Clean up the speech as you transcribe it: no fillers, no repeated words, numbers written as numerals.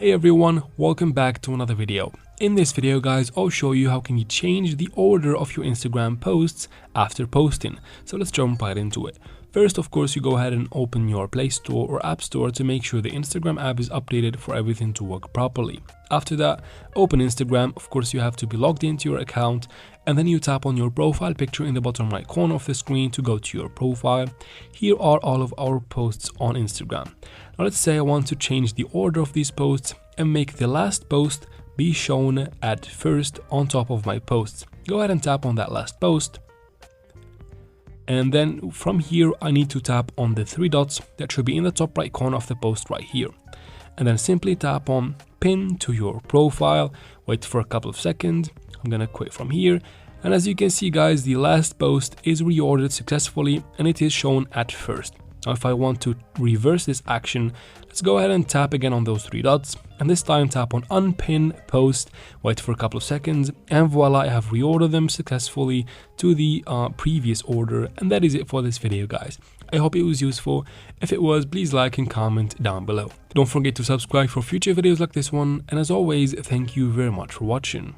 Hey everyone, welcome back to another video. In this video guys, I'll show you how can you change the order of your Instagram posts after posting. So let's jump right into it. First, of course, you go ahead and open your Play Store or App Store to make sure the Instagram app is updated for everything to work properly. After that, open Instagram. Of course, you have to be logged into your account, and then you tap on your profile picture in the bottom right corner of the screen to go to your profile. Here are all of our posts on Instagram. Now let's say I want to change the order of these posts and make the last post be shown at first on top of my posts. Go ahead and tap on that last post. And then from here, I need to tap on the three dots that should be in the top right corner of the post right here. And then simply tap on pin to your profile, wait for a couple of seconds. I'm gonna quit from here. And as you can see guys, the last post is reordered successfully and it is shown at first. Now if I want to reverse this action, let's go ahead and tap again on those three dots, and this time tap on unpin post, wait for a couple of seconds, and voila, I have reordered them successfully to the previous order. And that is it for this video guys. I hope it was useful. If it was, please like and comment down below. Don't forget to subscribe for future videos like this one, and as always, thank you very much for watching.